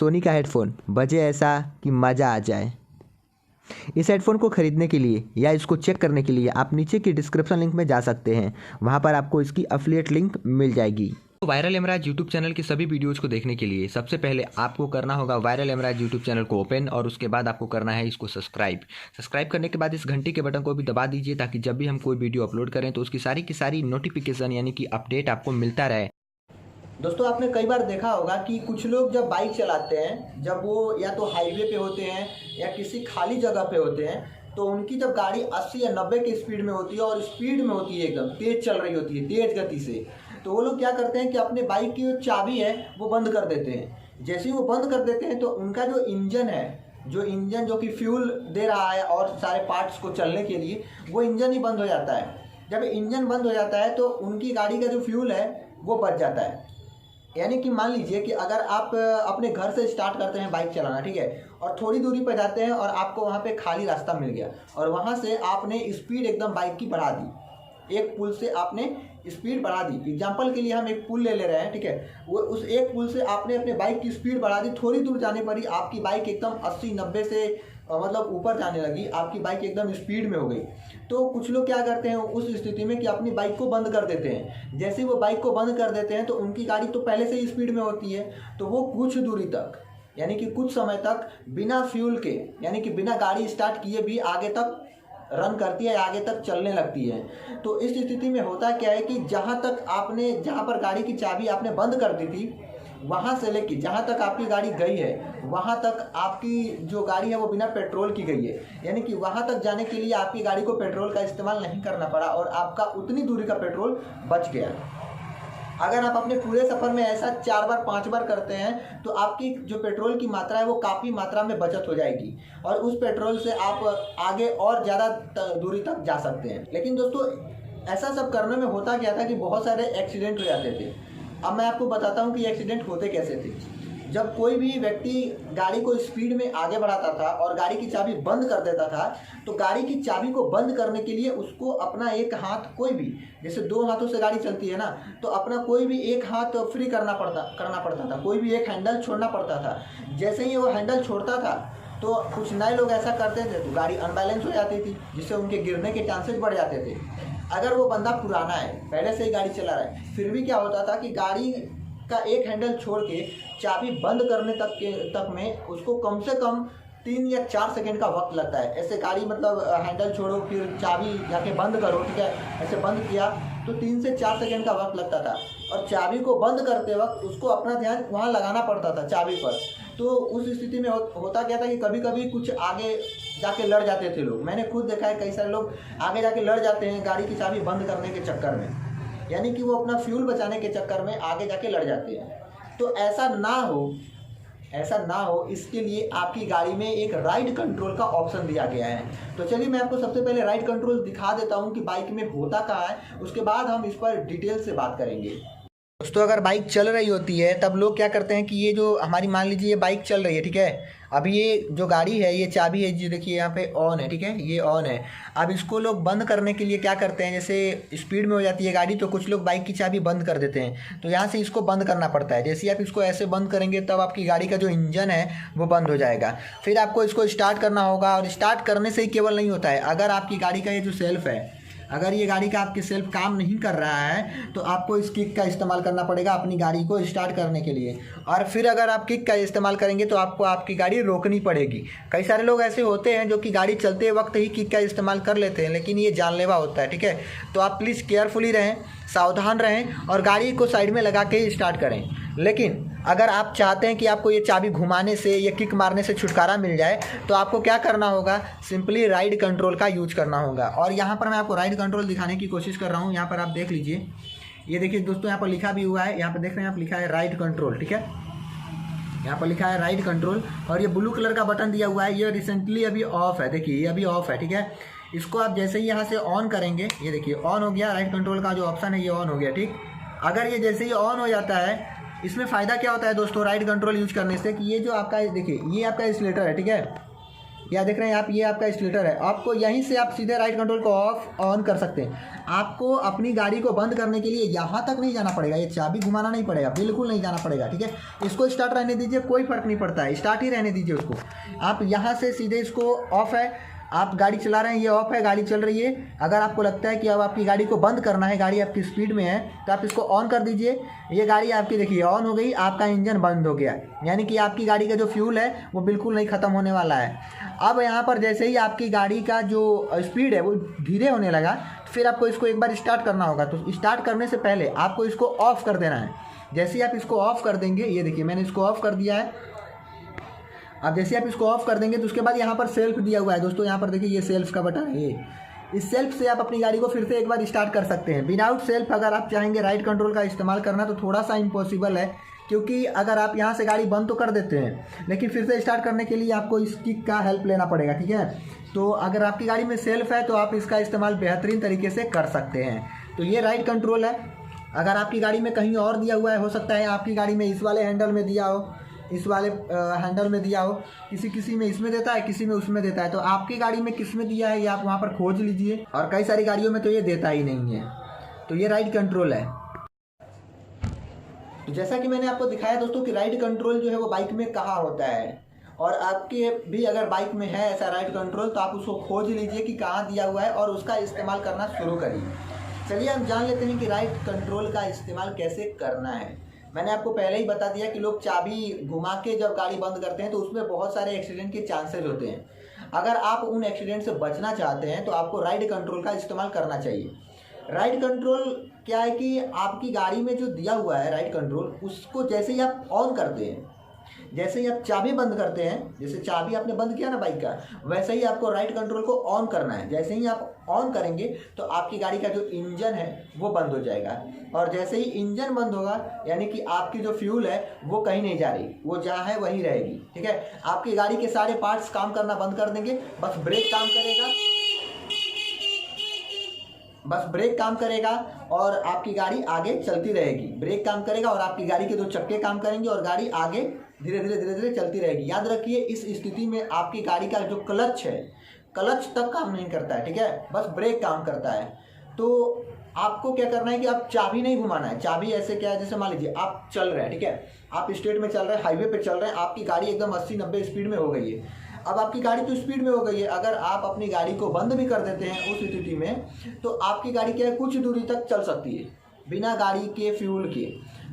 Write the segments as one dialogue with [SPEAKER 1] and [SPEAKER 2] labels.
[SPEAKER 1] सोनी का हेडफोन बजे ऐसा कि मज़ा आ जाए। इस हेडफोन को ख़रीदने के लिए या इसको चेक करने के लिए आप नीचे की डिस्क्रिप्शन लिंक में जा सकते हैं, वहाँ पर आपको इसकी एफिलिएट लिंक मिल जाएगी। तो वायरल एमराज यूट्यूब चैनल की सभी वीडियोज़ को देखने के लिए सबसे पहले आपको करना होगा वायरल एमराज यूट्यूब चैनल को ओपन, और उसके बाद आपको करना है इसको सब्सक्राइब करने के बाद इस घंटी के बटन को भी दबा दीजिए, ताकि जब भी हम कोई वीडियो अपलोड करें तो उसकी सारी की सारी नोटिफिकेशन यानी कि अपडेट आपको मिलता रहे।
[SPEAKER 2] दोस्तों, आपने कई बार देखा होगा कि कुछ लोग जब बाइक चलाते हैं, जब वो या तो हाईवे पे होते हैं या किसी खाली जगह पे होते हैं, तो उनकी जब गाड़ी 80 या 90 की स्पीड में होती है और स्पीड में होती है, एकदम तेज़ चल रही होती है, तेज़ गति से, तो वो लोग क्या करते हैं कि अपने बाइक की जो चाबी है वो बंद कर देते हैं। जैसे ही वो बंद कर देते हैं तो उनका जो इंजन है, जो कि फ्यूल दे रहा है और सारे पार्ट्स को चलने के लिए, वो इंजन ही बंद हो जाता है। जब इंजन बंद हो जाता है तो उनकी गाड़ी का जो फ्यूल है वो बच जाता है। यानी कि मान लीजिए कि अगर आप अपने घर से स्टार्ट करते हैं बाइक चलाना, ठीक है, और थोड़ी दूरी पर जाते हैं और आपको वहाँ पे खाली रास्ता मिल गया और वहाँ से आपने स्पीड एकदम बाइक की बढ़ा दी, एक पुल से आपने स्पीड बढ़ा दी। एग्जांपल के लिए हम एक पुल ले रहे हैं, ठीक है, वो उस एक पुल से आपने अपने बाइक की स्पीड बढ़ा दी। थोड़ी दूर जाने पर ही आपकी बाइक एकदम 80-90 से मतलब ऊपर जाने लगी, आपकी बाइक एकदम स्पीड में हो गई। तो कुछ लोग क्या करते हैं उस स्थिति में कि अपनी बाइक को बंद कर देते हैं। जैसे ही वो बाइक को बंद कर देते हैं तो उनकी गाड़ी तो पहले से ही स्पीड में होती है, तो वो कुछ दूरी तक यानी कि कुछ समय तक बिना फ्यूल के यानी कि बिना गाड़ी स्टार्ट किए भी आगे तक रन करती है, आगे तक चलने लगती है। तो इस स्थिति में होता क्या है कि जहाँ पर गाड़ी की चाबी आपने बंद कर दी थी, वहाँ से लेके जहाँ तक आपकी गाड़ी गई है, वहाँ तक आपकी जो गाड़ी है वो बिना पेट्रोल की गई है। यानी कि वहाँ तक जाने के लिए आपकी गाड़ी को पेट्रोल का इस्तेमाल नहीं करना पड़ा और आपका उतनी दूरी का पेट्रोल बच गया। अगर आप अपने पूरे सफ़र में ऐसा 4 बार 5 बार करते हैं तो आपकी जो पेट्रोल की मात्रा है वो काफ़ी मात्रा में बचत हो जाएगी और उस पेट्रोल से आप आगे और ज़्यादा दूरी तक जा सकते हैं। लेकिन दोस्तों, ऐसा सब करने में होता क्या था कि बहुत सारे एक्सीडेंट हो जाते थे। अब मैं आपको बताता हूँ कि एक्सीडेंट होते कैसे थे। जब कोई भी व्यक्ति गाड़ी को स्पीड में आगे बढ़ाता था और गाड़ी की चाबी बंद कर देता था, तो गाड़ी की चाबी को बंद करने के लिए उसको अपना एक हाथ, कोई भी, जैसे 2 हाथों से गाड़ी चलती है ना, तो अपना कोई भी एक हाथ फ्री करना पड़ता था, कोई भी एक हैंडल छोड़ना पड़ता था। जैसे ही वो हैंडल छोड़ता था तो कुछ नए लोग ऐसा करते थे तो गाड़ी अनबैलेंस हो जाती थी, जिससे उनके गिरने के चांसेस बढ़ जाते थे। अगर वो बंदा पुराना है, पहले से ही गाड़ी चला रहा है, फिर भी क्या होता था कि गाड़ी का एक हैंडल छोड़ के चाबी बंद करने तक में उसको कम से कम 3 या 4 सेकंड का वक्त लगता है। ऐसे गाड़ी मतलब हैंडल छोड़ो फिर चाबी जाके बंद करो, ठीक है, ऐसे बंद किया तो 3 से 4 सेकंड का वक्त लगता था। और चाबी को बंद करते वक्त उसको अपना ध्यान वहाँ लगाना पड़ता था चाबी पर। तो उस स्थिति में होता क्या था कि कभी कभी कुछ आगे जाके लड़ जाते थे लोग। मैंने खुद देखा है, कई सारे लोग आगे जाके लड़ जाते हैं गाड़ी की चाबी बंद करने के चक्कर में, यानी कि वो अपना फ्यूल बचाने के चक्कर में आगे जाके लड़ जाते हैं। तो ऐसा ना हो इसके लिए आपकी गाड़ी में एक राइड कंट्रोल का ऑप्शन दिया गया है। तो चलिए मैं आपको सबसे पहले राइड कंट्रोल दिखा देता हूं कि बाइक में होता कहाँ है, उसके बाद हम इस पर डिटेल से बात करेंगे। दोस्तों, अगर बाइक चल रही होती है तब लोग क्या करते हैं कि ये जो हमारी, मान लीजिए ये बाइक चल रही है, ठीक है, अभी ये जो गाड़ी है, ये चाबी है जी, देखिए यहाँ पे ऑन है, ठीक है, ये ऑन है। अब इसको लोग बंद करने के लिए क्या करते हैं, जैसे स्पीड में हो जाती है गाड़ी तो कुछ लोग बाइक की चाबी बंद कर देते हैं, तो यहाँ से इसको बंद करना पड़ता है। जैसे आप इसको ऐसे बंद करेंगे तब आपकी गाड़ी का जो इंजन है वो बंद हो जाएगा। फिर आपको इसको स्टार्ट करना होगा, और स्टार्ट करने से ही केवल नहीं होता है, अगर आपकी गाड़ी का ये जो सेल्फ है, अगर ये गाड़ी का आपके सेल्फ काम नहीं कर रहा है तो आपको इस किक का इस्तेमाल करना पड़ेगा अपनी गाड़ी को स्टार्ट करने के लिए। और फिर अगर आप किक का इस्तेमाल करेंगे तो आपको आपकी गाड़ी रोकनी पड़ेगी। कई सारे लोग ऐसे होते हैं जो कि गाड़ी चलते वक्त ही किक का इस्तेमाल कर लेते हैं, लेकिन ये जानलेवा होता है, ठीक है। तो आप प्लीज़ केयरफुली रहें, सावधान रहें और गाड़ी को साइड में लगा के स्टार्ट करें। लेकिन अगर आप चाहते हैं कि आपको ये चाबी घुमाने से या किक मारने से छुटकारा मिल जाए तो आपको क्या करना होगा, सिंपली राइड कंट्रोल का यूज करना होगा। और यहाँ पर मैं आपको राइड कंट्रोल दिखाने की कोशिश कर रहा हूँ। यहाँ पर आप देख लीजिए, ये देखिए दोस्तों, यहाँ पर लिखा भी हुआ है, यहाँ पर देख रहे हैं आप, लिखा है राइड कंट्रोल, ठीक है, यहाँ पर लिखा है राइड कंट्रोल। और ये ब्लू कलर का बटन दिया हुआ है, ये रिसेंटली अभी ऑफ है, देखिए ये अभी ऑफ है, ठीक है। इसको आप जैसे ही यहाँ से ऑन करेंगे, ये देखिए ऑन हो गया, राइड कंट्रोल का जो ऑप्शन है ये ऑन हो गया, ठीक। अगर ये जैसे ही ऑन हो जाता है, इसमें फ़ायदा क्या होता है दोस्तों राइड कंट्रोल यूज करने से, कि ये जो आपका, देखिए ये आपका एक्सीलेटर है, ठीक है, या देख रहे हैं आप, ये आपका स्टार्टर है। आपको यहीं से आप सीधे राइट कंट्रोल को ऑफ ऑन कर सकते हैं। आपको अपनी गाड़ी को बंद करने के लिए यहाँ तक नहीं जाना पड़ेगा, ये चाबी घुमाना नहीं पड़ेगा, बिल्कुल नहीं जाना पड़ेगा, ठीक है। इसको स्टार्ट रहने दीजिए, कोई फ़र्क नहीं पड़ता है, स्टार्ट ही रहने दीजिए उसको। आप यहाँ से सीधे इसको ऑफ है, आप गाड़ी चला रहे हैं, ये ऑफ है, गाड़ी चल रही है। अगर आपको लगता है कि अब आपकी गाड़ी को बंद करना है, गाड़ी आपकी स्पीड में है, तो आप इसको ऑन कर दीजिए। ये गाड़ी आपकी देखिए ऑन हो गई, आपका इंजन बंद हो गया, यानी कि आपकी गाड़ी का जो फ्यूल है वो बिल्कुल नहीं ख़त्म होने वाला है। अब यहाँ पर जैसे ही आपकी गाड़ी का जो स्पीड है वो धीरे होने लगा, फिर आपको इसको एक बार स्टार्ट करना होगा। तो स्टार्ट करने से पहले आपको इसको ऑफ़ कर देना है। जैसे ही आप इसको ऑफ़ कर देंगे, ये देखिए मैंने इसको ऑफ़ कर दिया है। अब जैसे आप इसको ऑफ कर देंगे तो उसके बाद यहाँ पर सेल्फ दिया हुआ है दोस्तों, यहाँ पर देखिए ये सेल्फ का बटन है। ये इस सेल्फ से आप अपनी गाड़ी को फिर से एक बार स्टार्ट कर सकते हैं। विदाउट सेल्फ अगर आप चाहेंगे राइट कंट्रोल का इस्तेमाल करना तो थोड़ा सा इम्पॉसिबल है, क्योंकि अगर आप यहाँ से गाड़ी बंद तो कर देते हैं, लेकिन फिर से स्टार्ट करने के लिए आपको इस किक का हेल्प लेना पड़ेगा, ठीक है। तो अगर आपकी गाड़ी में सेल्फ है तो आप इसका इस्तेमाल बेहतरीन तरीके से कर सकते हैं। तो ये राइट कंट्रोल है। अगर आपकी गाड़ी में कहीं और दिया हुआ है, हो सकता है आपकी गाड़ी में इस वाले हैंडल में दिया हो, इस वाले हैंडल में दिया हो, किसी में इसमें देता है, किसी में उसमें देता है। तो आपकी गाड़ी में किस में दिया है ये आप वहाँ पर खोज लीजिए, और कई सारी गाड़ियों में तो ये देता ही नहीं है। तो ये राइट कंट्रोल है। तो जैसा कि मैंने आपको दिखाया दोस्तों कि राइट कंट्रोल जो है वो बाइक में कहाँ होता है, और आपके भी अगर बाइक में है ऐसा राइट कंट्रोल तो आप उसको खोज लीजिए कि कहाँ दिया हुआ है और उसका इस्तेमाल करना शुरू करिए। चलिए हम जान लेते हैं कि राइट कंट्रोल का इस्तेमाल कैसे करना है। मैंने आपको पहले ही बता दिया कि लोग चाबी घुमा के जब गाड़ी बंद करते हैं तो उसमें बहुत सारे एक्सीडेंट के चांसेस होते हैं। अगर आप उन एक्सीडेंट से बचना चाहते हैं तो आपको राइट कंट्रोल का इस्तेमाल करना चाहिए। राइट कंट्रोल क्या है कि आपकी गाड़ी में जो दिया हुआ है राइट कंट्रोल, उसको जैसे ही आप ऑन करते हैं, जैसे ही आप चाबी बंद करते हैं, जैसे चाबी आपने बंद किया ना बाइक का, वैसे ही आपको राइट कंट्रोल को ऑन करना है। जैसे ही आप ऑन करेंगे तो आपकी गाड़ी का जो इंजन है वो बंद हो जाएगा, और जैसे ही इंजन बंद होगा यानी कि आपकी जो फ्यूल है वो कहीं नहीं जा रही, वो जहाँ है वहीं रहेगी, ठीक है। आपकी गाड़ी के सारे पार्ट्स काम करना बंद कर देंगे, बस ब्रेक काम करेगा, बस ब्रेक काम करेगा और आपकी गाड़ी आगे चलती रहेगी। ब्रेक काम करेगा और आपकी गाड़ी के दो चक्के काम करेंगे और गाड़ी आगे धीरे धीरे चलती रहेगी। याद रखिए इस स्थिति में आपकी गाड़ी का जो क्लच है, क्लच तक काम नहीं करता है, ठीक है, बस ब्रेक काम करता है। तो आपको क्या करना है कि आप चाबी नहीं घुमाना है। चाबी ऐसे क्या है, जैसे मान लीजिए आप चल रहे हैं, ठीक है, आप स्टेट में चल रहे हैं, हाईवे पे चल रहे हैं, आपकी गाड़ी एकदम 80-90 स्पीड में हो गई है। अब आपकी गाड़ी तो स्पीड में हो गई है, अगर आप अपनी गाड़ी को बंद भी कर देते हैं उस स्थिति में, तो आपकी गाड़ी क्या है कुछ दूरी तक चल सकती है, बिना गाड़ी के फ्यूल के,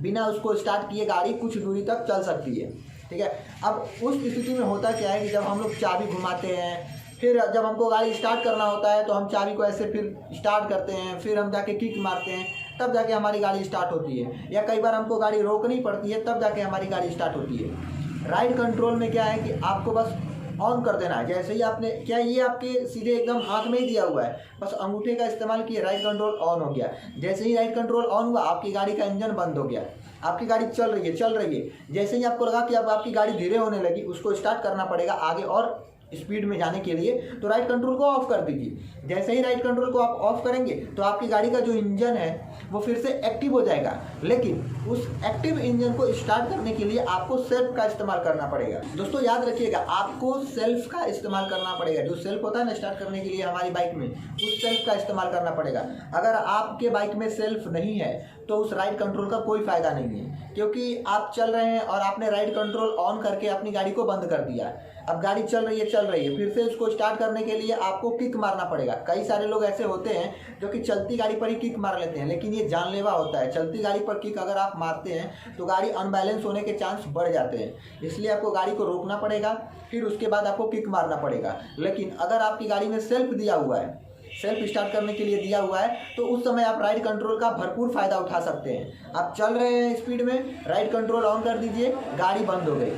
[SPEAKER 2] बिना उसको स्टार्ट किए गाड़ी कुछ दूरी तक चल सकती है, ठीक है। अब उस स्थिति में होता क्या है कि जब हम लोग चाबी घुमाते हैं, फिर जब हमको गाड़ी स्टार्ट करना होता है तो हम चाबी को ऐसे फिर स्टार्ट करते हैं, फिर हम जाके किक मारते हैं, तब जाके हमारी गाड़ी स्टार्ट होती है, या कई बार हमको गाड़ी रोकनी पड़ती है तब जाके हमारी गाड़ी स्टार्ट होती है। राइट कंट्रोल में क्या है कि आपको बस ऑन कर देना है। जैसे ही आपने क्या, ये आपके सीधे एकदम हाथ में ही दिया हुआ है, बस अंगूठे का इस्तेमाल किए, राइट कंट्रोल ऑन हो गया। जैसे ही राइट कंट्रोल ऑन हुआ आपकी गाड़ी का इंजन बंद हो गया, आपकी गाड़ी चल रही है। जैसे ही आपको लगा कि अब आपकी गाड़ी धीरे होने लगी, उसको स्टार्ट करना पड़ेगा आगे और स्पीड में जाने के लिए, तो राइट कंट्रोल को ऑफ कर दीजिए। जैसे ही राइट कंट्रोल को आप ऑफ करेंगे तो आपकी गाड़ी का जो इंजन है वो फिर से एक्टिव हो जाएगा, लेकिन उस एक्टिव इंजन को स्टार्ट करने के लिए आपको सेल्फ का इस्तेमाल करना पड़ेगा। दोस्तों याद रखिएगा, आपको सेल्फ का इस्तेमाल करना पड़ेगा। जो सेल्फ होता है ना स्टार्ट करने के लिए हमारी बाइक में, उस सेल्फ का इस्तेमाल करना पड़ेगा। अगर आपके बाइक में सेल्फ नहीं है तो उस राइट कंट्रोल का कोई फ़ायदा नहीं है, क्योंकि आप चल रहे हैं और आपने राइट कंट्रोल ऑन करके अपनी गाड़ी को बंद कर दिया। अब गाड़ी चल रही है, फिर से उसको स्टार्ट करने के लिए आपको किक मारना पड़ेगा। कई सारे लोग ऐसे होते हैं जो कि चलती गाड़ी पर ही किक मार लेते हैं, लेकिन ये जानलेवा होता है। चलती गाड़ी पर किक अगर आप मारते हैं तो गाड़ी अनबैलेंस होने के चांस बढ़ जाते हैं, इसलिए आपको गाड़ी को रोकना पड़ेगा, फिर उसके बाद आपको किक मारना पड़ेगा। लेकिन अगर आपकी गाड़ी में सेल्फ दिया हुआ है, सेल्फ स्टार्ट करने के लिए दिया हुआ है, तो उस समय आप राइट कंट्रोल का भरपूर फ़ायदा उठा सकते हैं। आप चल रहे हैं स्पीड में, राइट कंट्रोल ऑन कर दीजिए, गाड़ी बंद हो गई।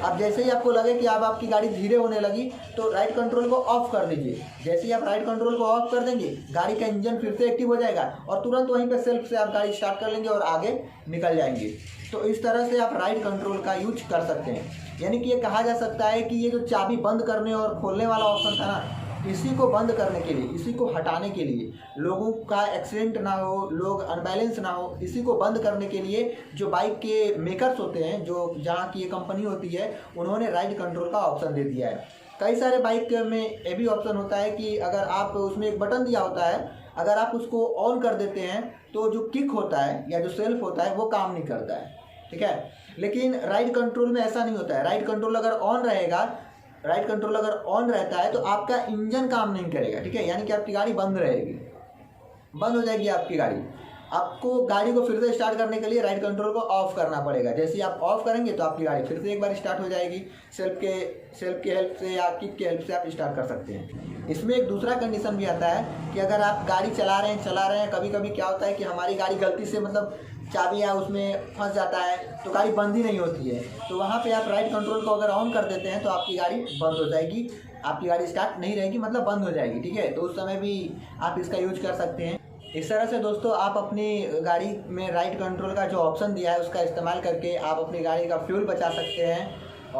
[SPEAKER 2] अब जैसे ही आपको लगे कि अब आपकी गाड़ी धीरे होने लगी तो राइट कंट्रोल को ऑफ कर दीजिए। जैसे ही आप राइट कंट्रोल को ऑफ कर देंगे, गाड़ी का इंजन फिर से एक्टिव हो जाएगा और तुरंत वहीं पे सेल्फ से आप गाड़ी स्टार्ट कर लेंगे और आगे निकल जाएंगे। तो इस तरह से आप राइट कंट्रोल का यूज कर सकते हैं। यानी कि ये कहा जा सकता है कि ये जो चाबी बंद करने और खोलने वाला ऑप्शन था ना, इसी को बंद करने के लिए, इसी को हटाने के लिए, लोगों का एक्सीडेंट ना हो, लोग अनबैलेंस ना हो, इसी को बंद करने के लिए जो बाइक के मेकर्स होते हैं, जो जहाँ की ये कंपनी होती है, उन्होंने राइट कंट्रोल का ऑप्शन दे दिया है। कई सारे बाइक में ये भी ऑप्शन होता है कि अगर आप उसमें एक बटन दिया होता है, अगर आप उसको ऑन कर देते हैं तो जो किक होता है या जो सेल्फ होता है वो काम नहीं करता है, ठीक है। लेकिन राइड कंट्रोल में ऐसा नहीं होता है। राइड कंट्रोल अगर ऑन रहेगा, राइड कंट्रोल अगर ऑन रहता है तो आपका इंजन काम नहीं करेगा, ठीक है, यानी कि आपकी गाड़ी बंद रहेगी, बंद हो जाएगी आपकी गाड़ी। आपको गाड़ी को फिर से स्टार्ट करने के लिए राइड कंट्रोल को ऑफ करना पड़ेगा। जैसे ही आप ऑफ करेंगे तो आपकी गाड़ी फिर से एक बार स्टार्ट हो जाएगी। सेल्फ के हेल्प से या किक के हेल्प से आप स्टार्ट कर सकते हैं। इसमें एक दूसरा कंडीशन भी आता है कि अगर आप गाड़ी चला रहे हैं, कभी कभी क्या होता है कि हमारी गाड़ी गलती से मतलब चाबियाँ उसमें फंस जाता है तो गाड़ी बंद ही नहीं होती है, तो वहाँ पे आप राइड कंट्रोल को अगर ऑन कर देते हैं तो आपकी गाड़ी बंद हो जाएगी, आपकी गाड़ी स्टार्ट नहीं रहेगी, मतलब बंद हो जाएगी, ठीक है। तो उस समय भी आप इसका यूज कर सकते हैं। इस तरह से दोस्तों आप अपनी गाड़ी में राइड कंट्रोल का जो ऑप्शन दिया है उसका इस्तेमाल करके आप अपनी गाड़ी का फ्यूल बचा सकते हैं।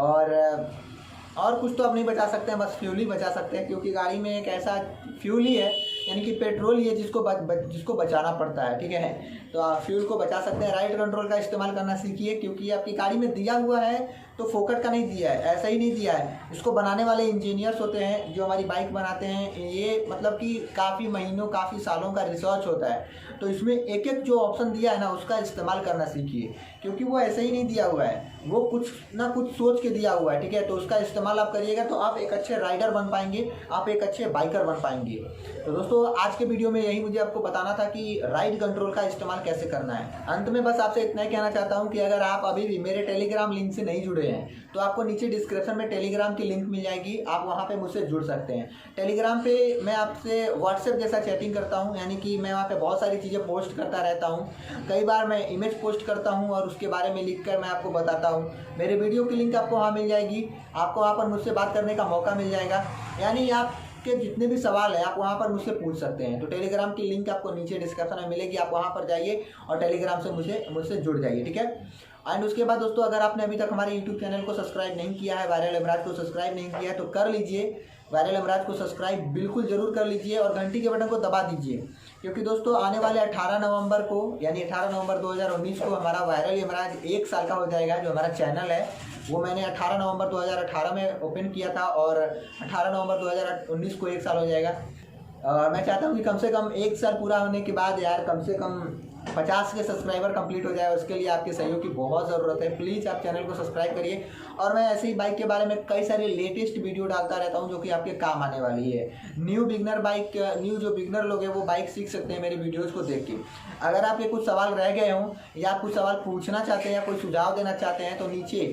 [SPEAKER 2] और कुछ तो आप नहीं बचा सकते हैं, बस फ्यूल ही बचा सकते हैं, क्योंकि गाड़ी में एक ऐसा फ्यूल ही है, यानी कि पेट्रोल ही है जिसको बचाना पड़ता है, ठीक है। तो आप फ्यूल को बचा सकते हैं। राइड कंट्रोल का इस्तेमाल करना सीखिए, क्योंकि आपकी गाड़ी में दिया हुआ है तो फोकट का नहीं दिया है, ऐसा ही नहीं दिया है। इसको बनाने वाले इंजीनियर्स होते हैं जो हमारी बाइक बनाते हैं, ये मतलब कि काफ़ी महीनों काफ़ी सालों का रिसर्च होता है। तो इसमें एक एक जो ऑप्शन दिया है ना उसका इस्तेमाल करना सीखिए, क्योंकि वो ऐसे ही नहीं दिया हुआ है, वो कुछ ना कुछ सोच के दिया हुआ है, ठीक है। तो उसका इस्तेमाल आप करिएगा तो आप एक अच्छे राइडर बन पाएंगे, आप एक अच्छे बाइकर बन पाएंगे। तो दोस्तों आज के वीडियो में यही मुझे आपको बताना था कि राइड कंट्रोल का इस्तेमाल कैसे करना है। अंत में बस आपसे इतना ही कहना चाहता हूँ कि अगर आप अभी भी मेरे टेलीग्राम लिंक से नहीं जुड़े हैं तो आपको नीचे डिस्क्रिप्शन में टेलीग्राम की लिंक मिल जाएगी, आप वहाँ पे मुझसे जुड़ सकते हैं। टेलीग्राम पे मैं आपसे व्हाट्सएप जैसा चैटिंग करता हूँ, यानी कि मैं वहाँ पे बहुत सारी चीज़ें पोस्ट करता रहता हूँ। कई बार मैं इमेज पोस्ट करता हूँ और उसके बारे में लिख कर मैं आपको बताता हूँ। मेरे वीडियो की लिंक आपको वहाँ मिल जाएगी, आपको वहाँ पर मुझसे बात करने का मौका मिल जाएगा, यानी आपके जितने भी सवाल हैं आप वहाँ पर मुझसे पूछ सकते हैं। तो टेलीग्राम की लिंक आपको नीचे डिस्क्रिप्शन में मिलेगी, आप वहाँ पर जाइए और टेलीग्राम से मुझसे जुड़ जाइए, ठीक है। एंड उसके बाद दोस्तों अगर आपने अभी तक हमारे यूट्यूब चैनल को सब्सक्राइब नहीं किया है, वायरल एमराज को सब्सक्राइब नहीं किया है तो कर लीजिए। वायरल एमराज को सब्सक्राइब बिल्कुल ज़रूर कर लीजिए और घंटी के बटन को दबा दीजिए, क्योंकि दोस्तों आने वाले 18 नवंबर को यानी 18 नवंबर 2019 को हमारा वायरल एमराज 1 साल का हो जाएगा। जो हमारा चैनल है वो मैंने 18 नवंबर 2018 में ओपन किया था और 18 नवंबर 2019 को 1 साल हो जाएगा। और मैं चाहता हूँ कि कम से कम 1 साल पूरा होने के बाद यार कम से कम 50 के सब्सक्राइबर कंप्लीट हो जाए। उसके लिए आपके सहयोग की बहुत ज़रूरत है। प्लीज़ आप चैनल को सब्सक्राइब करिए और मैं ऐसे ही बाइक के बारे में कई सारे लेटेस्ट वीडियो डालता रहता हूं जो कि आपके काम आने वाली है। न्यू जो बिगनर लोग हैं वो बाइक सीख सकते हैं मेरे वीडियोज़ को देख के। अगर आपके कुछ सवाल रह गए हों या आप कुछ सवाल पूछना चाहते हैं या कोई सुझाव देना चाहते हैं तो नीचे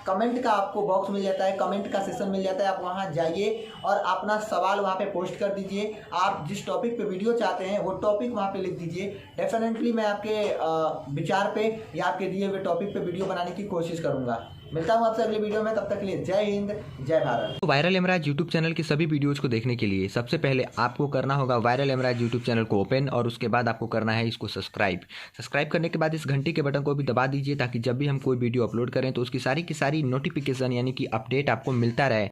[SPEAKER 2] कमेंट का आपको बॉक्स मिल जाता है, कमेंट का सेशन मिल जाता है, आप वहां जाइए और अपना सवाल वहां पे पोस्ट कर दीजिए। आप जिस टॉपिक पे वीडियो चाहते हैं वो टॉपिक वहां पे लिख दीजिए। डेफिनेटली मैं आपके विचार पे या आपके दिए हुए टॉपिक पे वीडियो बनाने की कोशिश करूंगा। मिलता हूं आपसे अगले वीडियो में, तब तक के लिए जय हिंद जय भारत।
[SPEAKER 1] तो वायरल एमराज यूट्यूब चैनल के सभी वीडियोज को देखने के लिए सबसे पहले आपको करना होगा वायरल एमराज यूट्यूब चैनल को ओपन और उसके बाद आपको करना है इसको सब्सक्राइब करने के बाद इस घंटी के बटन को भी दबा दीजिए ताकि जब भी हम कोई वीडियो अपलोड करें तो उसकी सारी की सारी नोटिफिकेशन यानी कि अपडेट आपको मिलता रहे।